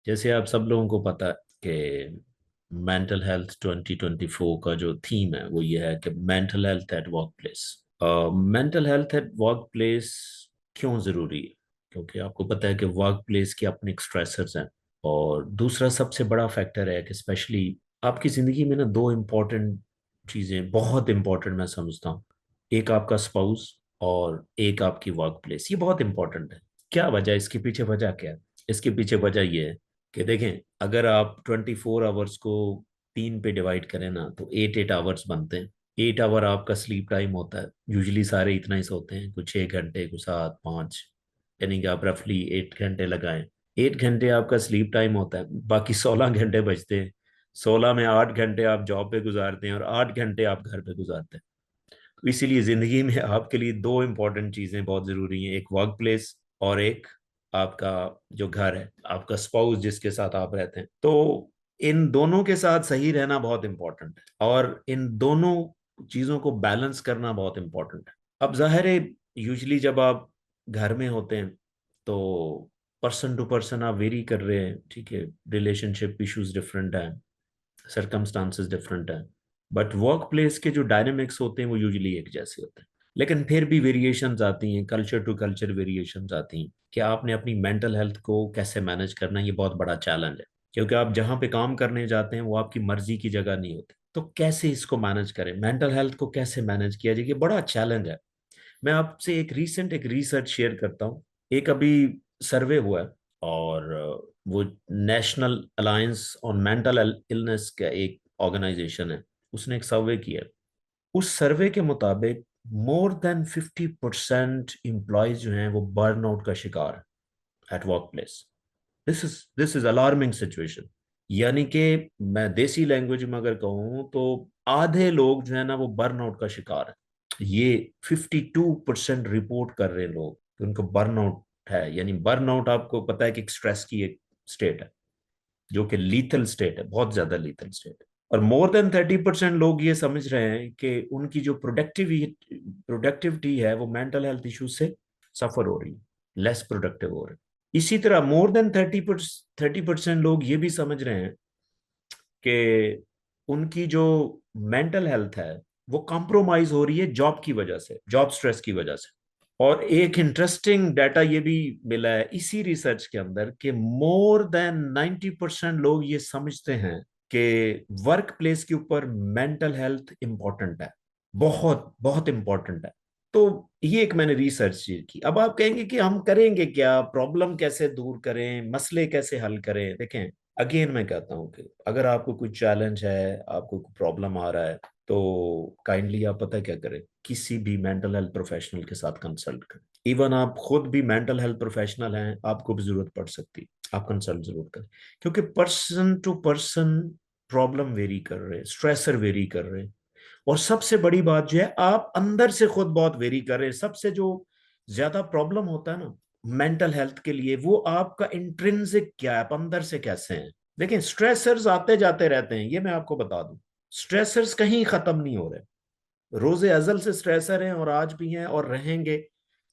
जैसे आप सब लोगों को पता है कि मेंटल हेल्थ 2024 का जो थीम है वो ये है कि mental health at work place. Mental health at work place क्यों ज़रूरी है? क्योंकि आपको पता है कि वर्क प्लेस के अपने स्ट्रेसर्स हैं। और दूसरा सबसे बड़ा फैक्टर है कि स्पेशली आपकी ज़िंदगी में ना दो इम्पोर्टेंट चीज़ें बहुत इम्पोर्टेंट मैं समझता हूँ। एक आपका स्पाउस और एक आपकी वर्क प्लेस। ये बहुत इंपॉर्टेंट है। क्या वजह, इसके पीछे वजह क्या है? इसके पीछे वजह ये है कि देखें, अगर आप 24 आवर्स को तीन पे डिवाइड करें ना तो 8 8 आवर्स बनते हैं। 8 आवर आपका स्लीप टाइम होता है। यूजुअली सारे इतना ही सोते हैं, कुछ 6 घंटे, कुछ 7 5, यानी कि आप रफली 8 घंटे लगाएं। 8 घंटे आपका स्लीप टाइम होता है, बाकी 16 घंटे बचते हैं। 16 में 8 घंटे आप जॉब पे गुजारते हैं और 8 घंटे आप घर पे गुजारते हैं। तो इसीलिए जिंदगी में आपके लिए दो इंपॉर्टेंट चीजें बहुत जरूरी हैं, एक वर्क प्लेस और एक आपका जो घर है, आपका स्पाउस जिसके साथ आप रहते हैं। तो इन दोनों के साथ सही रहना बहुत इंपॉर्टेंट है और इन दोनों चीजों को बैलेंस करना बहुत इंपॉर्टेंट है। अब जाहिर है, यूजली जब आप घर में होते हैं तो पर्सन टू पर्सन आप वेरी कर रहे हैं, ठीक है, रिलेशनशिप इश्यूज डिफरेंट हैं, सरकमस्टांसेस डिफरेंट हैं। बट वर्क प्लेस के जो डायनेमिक्स होते हैं वो यूजुअली एक जैसे होते हैं। लेकिन फिर भी वेरिएशंस आती हैं, कल्चर टू कल्चर वेरिएशंस आती हैं कि आपने अपनी मेंटल हेल्थ को कैसे मैनेज करना है। ये बहुत बड़ा चैलेंज है, क्योंकि आप जहाँ पे काम करने जाते हैं वो आपकी मर्जी की जगह नहीं होती। तो कैसे इसको मैनेज करें, मेंटल हेल्थ को कैसे मैनेज किया जाए, ये बड़ा चैलेंज है। मैं आपसे एक रिसर्च शेयर करता हूँ। एक अभी सर्वे हुआ है और वो national alliance on mental illness का एक ऑर्गेनाइजेशन है, उसने एक सर्वे किया। उस सर्वे के मुताबिक मोर देन 50% एम्प्लॉयज जो हैं वो बर्नआउट का शिकार है at work place. This is alarming situation. यानी कि मैं देसी लैंग्वेज में अगर कहूँ तो आधे लोग जो है ना वो बर्नआउट का शिकार है। ये 52% रिपोर्ट कर रहे हैं लोग कि उनको बर्नआउट है। यानी बर्नआउट आपको पता है कि स्ट्रेस की एक स्टेट है, जो कि लीथल स्टेट है, बहुत ज्यादा लीथल स्टेट है। और मोर देन 30% लोग ये समझ रहे हैं कि उनकी जो प्रोडक्टिविटी है वो मेंटल हेल्थ इश्यूज से सफर हो रही है, लेस प्रोडक्टिव हो रहे हैं। इसी तरह मोर देन 30% लोग ये भी समझ रहे हैं कि उनकी जो मेंटल हेल्थ है वो कॉम्प्रोमाइज हो रही है जॉब की वजह से, जॉब स्ट्रेस की वजह से। और एक इंटरेस्टिंग डाटा ये भी मिला है इसी रिसर्च के अंदर कि मोर देन 90% लोग ये समझते हैं कि वर्क प्लेस के ऊपर मेंटल हेल्थ इंपॉर्टेंट है, बहुत बहुत इंपॉर्टेंट है। तो ये एक मैंने रिसर्च की। अब आप कहेंगे कि हम करेंगे क्या, प्रॉब्लम कैसे दूर करें, मसले कैसे हल करें? देखें, अगेन मैं कहता हूँ कि अगर आपको कोई चैलेंज है, आपको कोई प्रॉब्लम आ रहा है, तो काइंडली आप पता क्या करें, किसी भी मेंटल हेल्थ प्रोफेशनल के साथ कंसल्ट करें। इवन आप खुद भी मेंटल हेल्थ प्रोफेशनल हैं, आपको भी जरूरत पड़ सकती है, आप कंसल्ट जरूर करें। क्योंकि person to person problem vary कर रहे हैं, स्ट्रेसर वेरी कर रहे हैं। और सबसे बड़ी बात जो है, आप अंदर से खुद बहुत वेरी कर रहे हैं। सबसे जो ज्यादा प्रॉब्लम होता है ना मेंटल हेल्थ के लिए, वो आपका इंट्रिंसिक क्या है, आप अंदर से कैसे हैं। देखिए, स्ट्रेसर्स आते जाते रहते हैं, ये मैं आपको बता दूं। स्ट्रेसर्स कहीं खत्म नहीं हो रहे। रोजे अजल से स्ट्रेसर हैं और आज भी हैं और रहेंगे।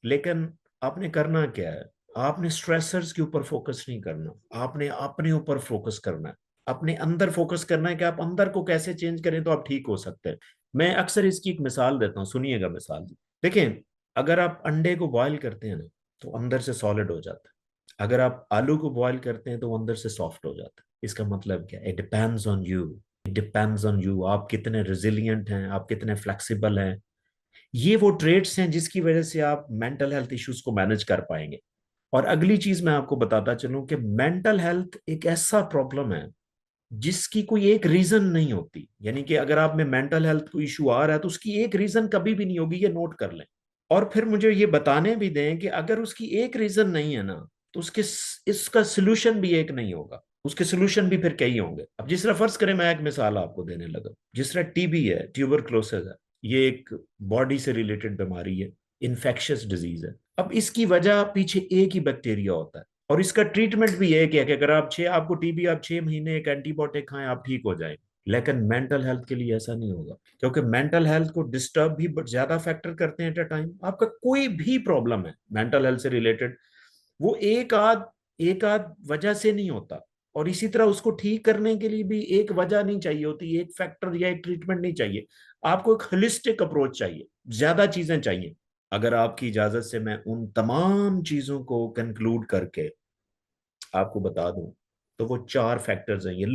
लेकिन आपने करना क्या है, आपने स्ट्रेसर्स के ऊपर फोकस नहीं करना, आपने अपने ऊपर फोकस करना है। अपने अंदर फोकस करना है कि आप अंदर को कैसे चेंज करें तो आप ठीक हो सकते हैं। मैं अक्सर इसकी एक मिसाल देता हूँ, सुनिएगा मिसाल। देखें, अगर आप अंडे को बॉयल करते हैं ना तो अंदर से सॉलिड हो जाता है। अगर आप आलू को बॉयल करते हैं तो वो अंदर से सॉफ्ट हो जाता है। इसका मतलब क्या है? It depends on you. It depends on you, आप कितने रिजिलियंट हैं, आप कितने फ्लेक्सिबल हैं। ये वो ट्रेड्स हैं जिसकी वजह से आप मेंटल हेल्थ इश्यूज को मैनेज कर पाएंगे। और अगली चीज मैं आपको बताता चलूं कि मेंटल हेल्थ एक ऐसा प्रॉब्लम है जिसकी कोई एक रीजन नहीं होती। यानी कि अगर आप में मेंटल हेल्थ को इशू आ रहा है तो उसकी एक रीजन कभी भी नहीं होगी, ये नोट कर लें। और फिर मुझे ये बताने भी दें कि अगर उसकी एक रीजन नहीं है ना तो उसके इसका सोल्यूशन भी एक नहीं होगा, उसके सोल्यूशन भी फिर कई होंगे। अब जिस तरह फर्ज करें, मैं एक मिसाल आपको देने लगा, जिस तरह टीबी है, ट्यूबरक्लोसिस है, ये एक बॉडी से रिलेटेड बीमारी है, इन्फेक्शियस डिजीज है। अब इसकी वजह पीछे एक ही बैक्टीरिया होता है और इसका ट्रीटमेंट भी है कि अगर आपको टीबी, आप 6 महीने एक एंटीबायोटिक खाएं, आप ठीक हो जाएंगे। लेकिन मेंटल हेल्थ के लिए ऐसा नहीं होगा, क्योंकि मेंटल हेल्थ को डिस्टर्ब भी ज्यादा फैक्टर करते हैं एट अ टाइम। आपका कोई भी प्रॉब्लम है मेंटल हेल्थ से रिलेटेड, वो एक आध वजह से नहीं होता। और इसी तरह उसको ठीक करने के लिए भी एक वजह नहीं चाहिए होती, एक फैक्टर या एक ट्रीटमेंट नहीं चाहिए, आपको एक होलिस्टिक अप्रोच चाहिए, ज्यादा चीजें चाहिए। अगर आपकी इजाजत से मैं उन तमाम चीजों को कंक्लूड करके आपको बता दूं, तो वो 4 फैक्टर्स हैं, ये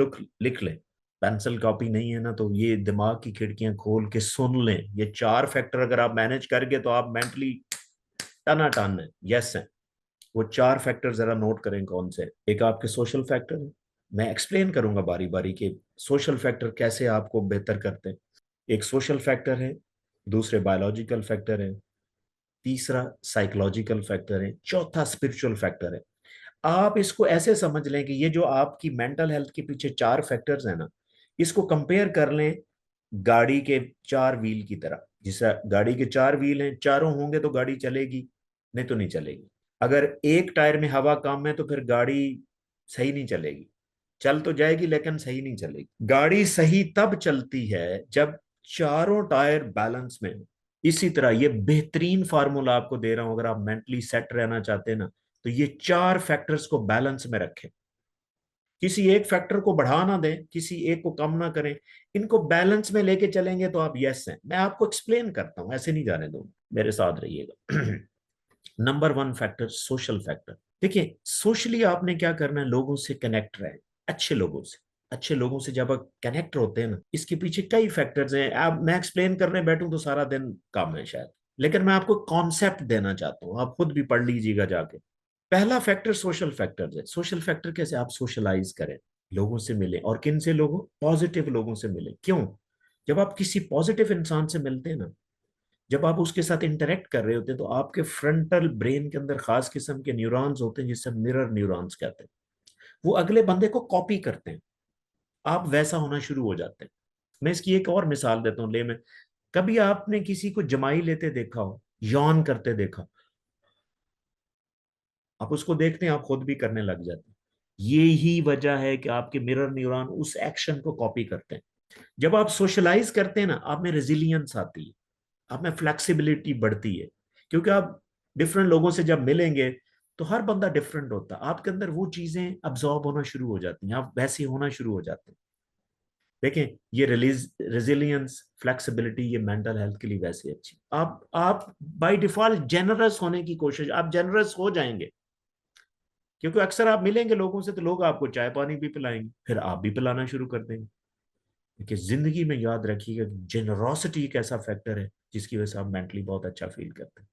लिख लें। पेंसिल कॉपी नहीं है ना, तो ये दिमाग की खिड़कियां खोल के सुन लें। ये 4 फैक्टर अगर आप मैनेज करके, तो आप मेंटली टना टन है, यस है। वो 4 फैक्टर जरा नोट करें कौन से। एक आपके सोशल फैक्टर है, मैं एक्सप्लेन करूंगा बारी बारी के सोशल फैक्टर कैसे आपको बेहतर करते हैं। एक सोशल फैक्टर है, दूसरे बायोलॉजिकल फैक्टर है, तीसरा साइकोलॉजिकल फैक्टर है, चौथा स्पिरिचुअल फैक्टर है। आप इसको ऐसे समझ लें कि ये जो आपकी मेंटल हेल्थ के पीछे 4 फैक्टर्स हैं ना, इसको कंपेयर कर लें गाड़ी के 4 व्हील की तरह। जैसा गाड़ी के 4 व्हील हैं, चारों होंगे तो गाड़ी चलेगी, नहीं तो नहीं चलेगी। अगर एक टायर में हवा कम है तो फिर गाड़ी सही नहीं चलेगी, चल तो जाएगी लेकिन सही नहीं चलेगी। गाड़ी सही तब चलती है जब चारों टायर बैलेंस में हो। इसी तरह ये बेहतरीन फार्मूला आपको दे रहा हूं, अगर आप मेंटली सेट रहना चाहते हैं ना, तो ये 4 फैक्टर्स को बैलेंस में रखें। किसी एक फैक्टर को बढ़ा ना दें, किसी एक को कम ना करें, इनको बैलेंस में लेके चलेंगे तो आप यस हैं। मैं आपको एक्सप्लेन करता हूं, ऐसे नहीं जाने दूंगा, मेरे साथ रहिएगा। Number 1 factor social factor. देखिए, सोशली आपने क्या करना है, लोगों से कनेक्ट रहे, अच्छे लोगों से। अच्छे लोगों से जब आप कनेक्ट होते हैं ना, इसके पीछे कई फैक्टर्स हैं। आप मैं एक्सप्लेन करने बैठूं तो सारा दिन काम है शायद, लेकिन मैं आपको कॉन्सेप्ट देना चाहता हूं, आप खुद भी पढ़ लीजिएगा जाके। पहला फैक्टर सोशल फैक्टर है। सोशल फैक्टर कैसे, आप सोशलाइज करें, लोगों से मिलें। और किन से, लोगों पॉजिटिव लोगों से मिलें। क्यों? जब आप किसी पॉजिटिव इंसान से मिलते हैं ना, जब आप उसके साथ इंटरेक्ट कर रहे होते हैं, तो आपके फ्रंटल ब्रेन के अंदर खास किस्म के न्यूरॉन्स होते हैं, जिसे मिरर न्यूरॉन्स कहते हैं। वो अगले बंदे को कॉपी करते हैं, आप वैसा होना शुरू हो जाते हैं। मैं इसकी एक और मिसाल देता हूँ ले में। कभी आपने किसी को जमाई लेते देखा हो, यौन करते देखा, आप उसको देखते हैं, आप खुद भी करने लग जाते हैं। ये ही वजह है कि आपके मिरर न्यूरॉन उस एक्शन को कॉपी करते हैं। जब आप सोशलाइज करते हैं ना, आप में रेजिलियंस आती है, आप में फ्लेक्सिबिलिटी बढ़ती है। क्योंकि आप डिफरेंट लोगों से जब मिलेंगे, तो हर बंदा डिफरेंट होता है, आपके अंदर वो चीजें अब्सॉर्ब होना शुरू हो जाती हैं, आप वैसे होना शुरू हो जाते हैं। देखें, ये रेजिलियंस, फ्लेक्सिबिलिटी, ये मेंटल हेल्थ के लिए वैसे अच्छी। आप बाय डिफॉल्ट जेनरस होने की कोशिश, आप जेनरस हो जाएंगे। क्योंकि अक्सर आप मिलेंगे लोगों से, तो लोग आपको चाय पानी भी पिलाएंगे, फिर आप भी पिलाना शुरू कर देंगे। देखिए, जिंदगी में याद रखिएगा, जेनरोसिटी एक ऐसा फैक्टर है जिसकी वजह से आप मेंटली बहुत अच्छा फील करते हैं।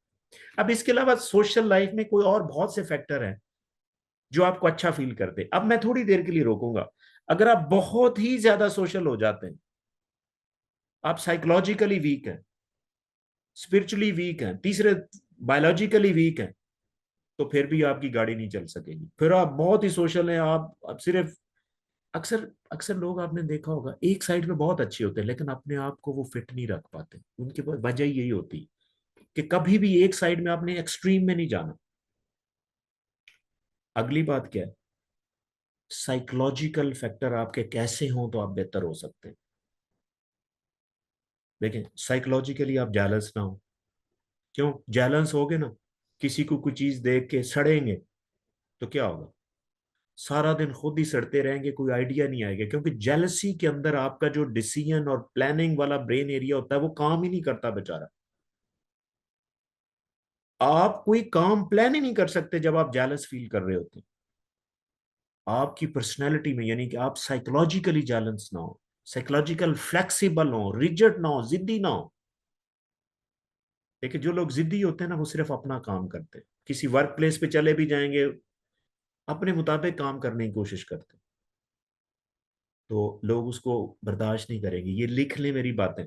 अब इसके अलावा सोशल लाइफ में कोई और बहुत से फैक्टर हैं जो आपको अच्छा फील करते हैं। अब मैं थोड़ी देर के लिए रोकूंगा। अगर आप बहुत ही ज्यादा सोशल हो जाते हैं, आप साइकोलॉजिकली वीक हैं, स्पिरिचुअली वीक हैं, तीसरे बायोलॉजिकली वीक हैं, तो फिर भी आपकी गाड़ी नहीं चल सकेगी। फिर आप बहुत ही सोशल हैं, आप सिर्फ, अक्सर अक्सर लोग आपने देखा होगा एक साइड में बहुत अच्छे होते हैं, लेकिन अपने आप को वो फिट नहीं रख पाते। उनकी वजह यही होती है कि कभी भी एक साइड में आपने एक्सट्रीम में नहीं जाना। अगली बात क्या है, साइकोलॉजिकल फैक्टर आपके कैसे हों तो आप बेहतर हो सकते हैं। देखें, साइकोलॉजिकली आप जेलस ना हो। क्यों जेलस होगे ना, किसी को कुछ चीज देख के सड़ेंगे, तो क्या होगा, सारा दिन खुद ही सड़ते रहेंगे, कोई आइडिया नहीं आएगा। क्योंकि जेलसी के अंदर आपका जो डिसीजन और प्लानिंग वाला ब्रेन एरिया होता है, वो काम ही नहीं करता बेचारा। आप कोई काम प्लान ही नहीं कर सकते जब आप जेलस फील कर रहे होते हैं। आपकी पर्सनैलिटी में, यानी कि आप साइकोलॉजिकली जेलस ना हो, साइकोलॉजिकल फ्लेक्सिबल हो, रिजिड ना हो, जिद्दी ना हो। देखिए, जो लोग जिद्दी होते हैं ना, वो सिर्फ अपना काम करते हैं, किसी वर्क प्लेस पे चले भी जाएंगे, अपने मुताबिक काम करने की कोशिश करते हैं, तो लोग उसको बर्दाश्त नहीं करेंगे। ये लिख ले मेरी बातें।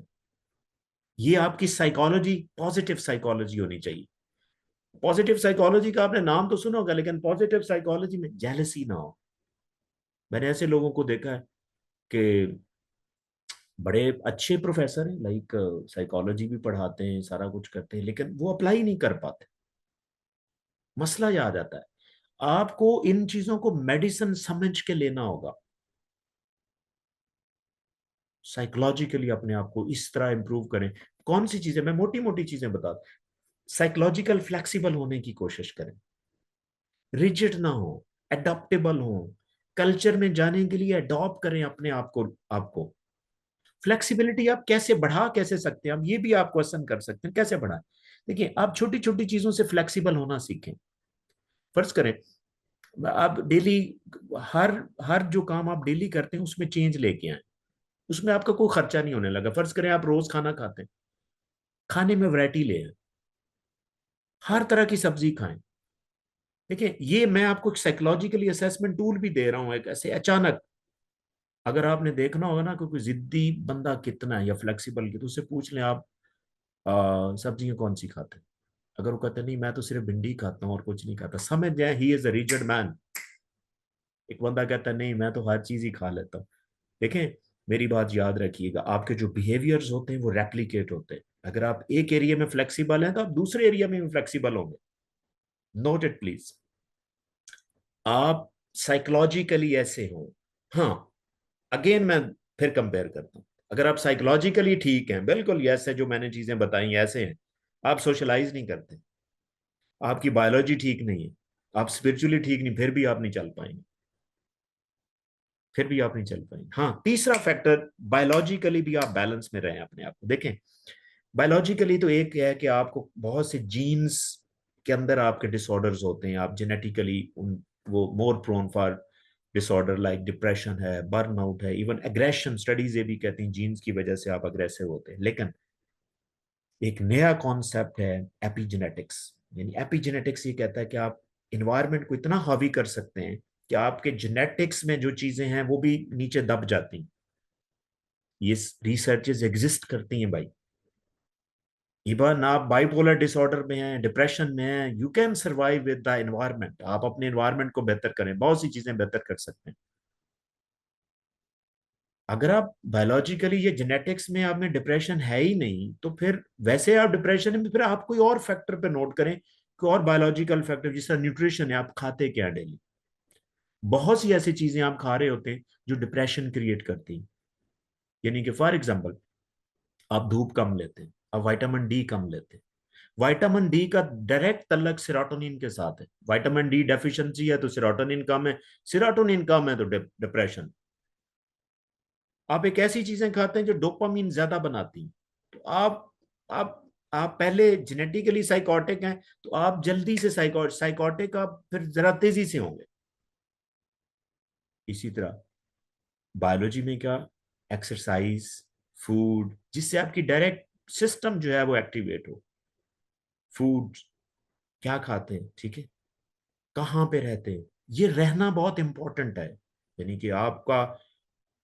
ये आपकी साइकोलॉजी पॉजिटिव साइकोलॉजी होनी चाहिए। पॉजिटिव साइकोलॉजी का आपने नाम तो सुना होगा, लेकिन पॉजिटिव साइकोलॉजी में जेलसी ना हो। मैंने ऐसे लोगों को देखा है कि बड़े अच्छे प्रोफेसर हैं, लाइक साइकोलॉजी भी पढ़ाते हैं, सारा कुछ करते हैं, लेकिन वो अप्लाई नहीं कर पाते। मसला याद आ जाता है। आपको इन चीजों को मेडिसिन समझ के लेना होगा। साइकोलॉजिकली अपने आप को इस तरह इंप्रूव करें। कौन सी चीजें, मैं मोटी मोटी चीजें बता, साइकोलॉजिकल फ्लेक्सिबल होने की कोशिश करें, रिजिड ना हो, एडाप्टेबल हो, कल्चर में जाने के लिए अडॉप्ट करें अपने आप को। आपको फ्लेक्सिबिलिटी आप कैसे बढ़ा कैसे सकते हैं, हम ये भी आप क्वेश्चन कर सकते हैं कैसे बढ़ाएं। देखिए, आप छोटी छोटी चीजों से फ्लेक्सिबल होना सीखें। फर्ज करें आप डेली, हर हर जो काम आप डेली करते हैं उसमें चेंज लेके आए, उसमें आपका कोई खर्चा नहीं होने लगा। फर्ज करें आप रोज खाना खाते हैं, खाने में वैरायटी ले आए, हर तरह की सब्जी खाएं। देखिए, ये मैं आपको एक साइकोलॉजिकली असेसमेंट टूल भी दे रहा हूं, एक ऐसे अचानक। अगर आपने देखना होगा ना कि कोई जिद्दी बंदा कितना है या फ्लेक्सिबल की, तो उससे पूछ लें आप सब्जियां कौन सी खाते हैं। अगर वो कहते हैं नहीं मैं तो सिर्फ भिंडी खाता हूँ और कुछ नहीं खाता, समझ जाए he is a rigid man. एक बंदा कहता है नहीं मैं तो हर चीज ही खा लेता हूँ। देखें, मेरी बात याद रखिएगा, आपके जो बिहेवियर्स होते हैं वो रेप्लिकेट होते हैं। अगर आप एक एरिया में फ्लेक्सिबल हैं तो आप दूसरे एरिया में भी फ्लेक्सिबल होंगे। Note it please. आप साइकोलॉजिकली ऐसे हो। हाँ, अगेन मैं फिर कंपेयर करता हूं। अगर आप साइकोलॉजिकली ठीक हैं, बिल्कुल ऐसे जो मैंने चीजें बताई ऐसे हैं, आप सोशलाइज नहीं करते, आपकी बायोलॉजी ठीक नहीं है, आप स्पिरिचुअली ठीक नहीं, फिर भी आप नहीं चल पाएंगे, फिर भी आप नहीं चल पाएंगे। हाँ, तीसरा फैक्टर, बायोलॉजिकली भी आप बैलेंस में रहें अपने आप को। देखें, बायोलॉजिकली तो एक है कि आपको बहुत से जीन्स के अंदर आपके डिसऑर्डर्स होते हैं, आप जेनेटिकली उन वो more prone for disorder like depression है, बर्नआउट है, इवन एग्रेशन। स्टडीज ये भी कहती हैं जीन्स की वजह से आप अग्रेसिव होते हैं। लेकिन एक नया कॉन्सेप्ट है एपिजेनेटिक्स। यानी एपिजेनेटिक्स ये कहता है कि आप इन्वायरमेंट को इतना हावी कर सकते हैं कि आपके जेनेटिक्स में जो चीजें हैं वो भी नीचे दब जाती हैं। ये रिसर्चेस एग्जिस्ट करती हैं भाई। इवन आप बाइपोलर डिसऑर्डर में हैं, डिप्रेशन में हैं, you can survive with the environment. आप अपने एनवायरनमेंट को बेहतर करें, बहुत सी चीजें बेहतर कर सकते हैं। अगर आप बायोलॉजिकली ये जेनेटिक्स में आप में डिप्रेशन है ही नहीं, तो फिर वैसे आप डिप्रेशन में, फिर आप कोई और फैक्टर पे नोट करें, कोई और बायोलॉजिकल फैक्टर, जिस तरह न्यूट्रिशन है, आप खाते क्या डेली। बहुत सी ऐसी चीजें आप खा रहे होते हैं जो डिप्रेशन क्रिएट करती हैं। यानी कि फॉर एग्जाम्पल, आप धूप कम लेते हैं, आप विटामिन डी कम लेते हैं। विटामिन डी का डायरेक्ट तल्लक सेरोटोनिन के साथ है। विटामिन डी डेफिशिएंसी है तो सेरोटोनिन कम है, सेरोटोनिन कम है तो डिप्रेशन। आप एक ऐसी चीजें खाते हैं जो डोपामीन ज्यादा बनाती हैं, तो आप आप पहले जेनेटिकली साइकोटिक हैं, तो आप जल्दी से साइकोटिक आप फिर जरा तेजी से होंगे। इसी तरह बायोलॉजी में क्या, एक्सरसाइज, फूड, जिससे आपकी डायरेक्ट सिस्टम जो है वो एक्टिवेट हो। फूड, क्या खाते हैं, ठीक है, कहाँ पे रहते हैं, ये रहना बहुत इंपॉर्टेंट है। यानी कि आपका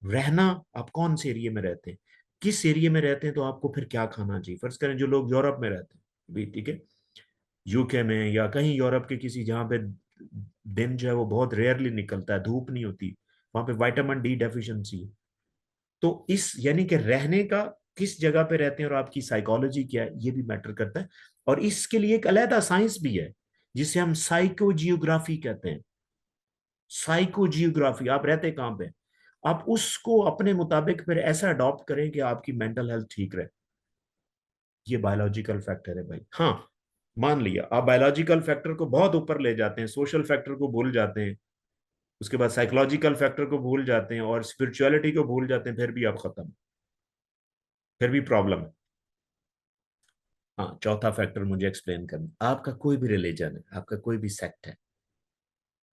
रहना, आप कौन से एरिया में रहते हैं, किस एरिया में रहते हैं, तो आपको फिर क्या खाना चाहिए। फर्ज करें जो लोग यूरोप में रहते हैं भी, ठीक है, यूके में या कहीं यूरोप के किसी जहाँ पे दिन जो है वो बहुत रेयरली निकलता है, धूप नहीं होती, वहां पे विटामिन डी डेफिशिएंसी है। तो इस यानी कि रहने का, किस जगह पे रहते हैं और आपकी साइकोलॉजी क्या है, ये भी मैटर करता है। और इसके लिए एक अलहदा साइंस भी है जिसे हम साइको जियोग्राफी कहते हैं। साइको जियोग्राफी, आप रहते कहाँ पे, आप उसको अपने मुताबिक फिर ऐसा अडॉप्ट करें कि आपकी मेंटल हेल्थ ठीक रहे। ये बायोलॉजिकल फैक्टर है भाई। हाँ, मान लिया आप बायोलॉजिकल फैक्टर को बहुत ऊपर ले जाते हैं, सोशल फैक्टर को भूल जाते हैं, उसके बाद साइकोलॉजिकल फैक्टर को भूल जाते हैं और स्पिरिचुअलिटी को भूल जाते हैं, फिर भी आप खत्म, फिर भी प्रॉब्लम है। हाँ, चौथा फैक्टर मुझे एक्सप्लेन करना, आपका कोई भी रिलीजन है, आपका कोई भी सेक्ट है,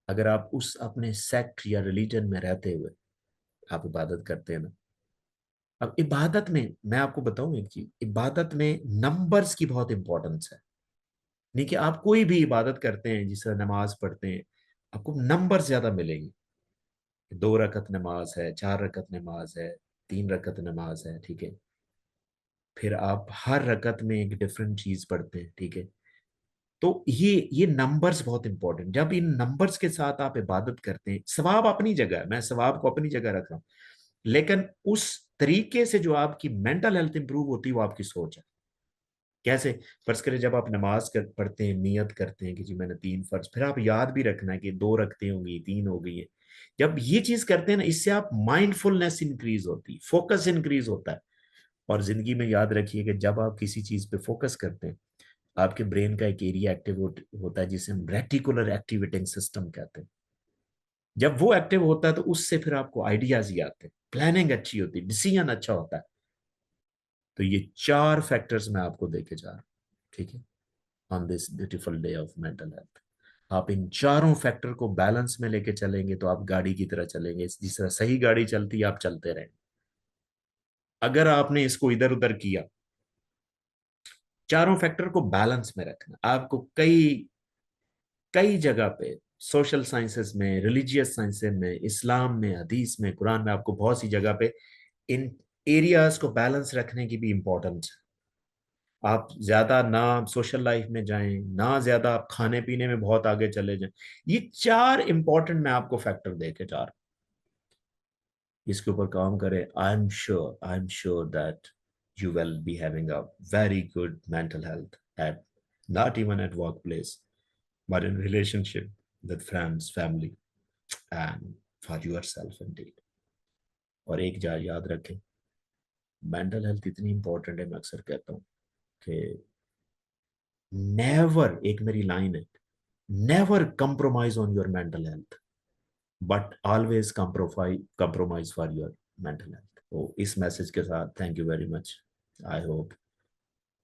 अगर आप उस अपने सेक्ट या रिलीजन में रहते हुए आप इबादत करते हैं ना, अब इबादत में मैं आपको बताऊं एक चीज, इबादत में नंबर्स की बहुत इंपॉर्टेंस है। नहीं कि आप कोई भी इबादत करते हैं, जिस तरह नमाज पढ़ते हैं, आपको नंबर ज्यादा मिलेंगे। 2 रकत नमाज है, 4 रकत नमाज है, 3 रकत नमाज है, ठीक है, फिर आप हर रकत में एक डिफरेंट चीज पढ़ते हैं, ठीक है। तो ये नंबर्स बहुत इंपॉर्टेंट, जब इन नंबर्स के साथ आप इबादत करते हैं, सवाब अपनी जगह है, मैं सवाब को अपनी जगह रख रहा हूं, लेकिन उस तरीके से जो आपकी मेंटल हेल्थ इंप्रूव होती है वो आपकी सोच है। कैसे, फर्ज करें जब आप नमाज पढ़ते हैं, नियत करते हैं कि जी मैंने 3 फर्ज, फिर आप याद भी रखना है कि 2 रखते होंगी, 3 हो गई है। जब ये चीज करते हैं ना, इससे आप माइंडफुलनेस इंक्रीज होती है, फोकस इंक्रीज होता है। और जिंदगी में याद रखिए कि जब आप किसी चीज पे फोकस करते हैं, आपके ब्रेन का एक एरिया एक्टिव होता है जिसे हम रेटिकुलर एक्टिवेटिंग सिस्टम कहते हैं। जब वो एक्टिव होता है तो उससे फिर आपको आइडियाज ही आते हैं, प्लानिंग अच्छी होती है, डिसीजन अच्छा होता है। तो ये 4 फैक्टर्स मैं आपको देके जा रहा हूँ, ठीक है, on this beautiful day of mental health. आप इन चारों फैक्टर को बैलेंस में लेके चलेंगे तो आप गाड़ी की तरह चलेंगे, जिस तरह सही गाड़ी चलती है आप चलते रहेंगे। अगर आपने इसको इधर उधर किया, चारों फैक्टर को बैलेंस में रखना आपको, कई कई जगह पे सोशल साइंसेस में, रिलीजियस साइंसेस में, इस्लाम में, हदीस में, कुरान में, आपको बहुत सी जगह पे इन एरियाज को बैलेंस रखने की भी इंपॉर्टेंस है। आप ज्यादा ना सोशल लाइफ में जाएं, ना ज्यादा आप खाने पीने में बहुत आगे चले जाएं। ये 4 इंपॉर्टेंट मैं आपको फैक्टर देके जा रहा हूं, इसके ऊपर काम करें। I am sure that you will be having a very good mental health at, not even at workplace, but in relationship with friends, family, and for yourself indeed. और एक जा याद रखें, मेंटल हेल्थ इतनी इंपॉर्टेंट है, मैं अक्सर कहता हूँ कि नेवर, एक मेरी लाइन है, never compromise on your mental health, but always compromise for your mental health। तो इस मैसेज के साथ thank you very much. I hope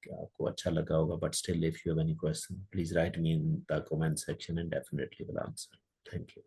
कि आपको अच्छा लगा होगा, but still if you have any question please right me in the comment section and definitely will answer. Thank you.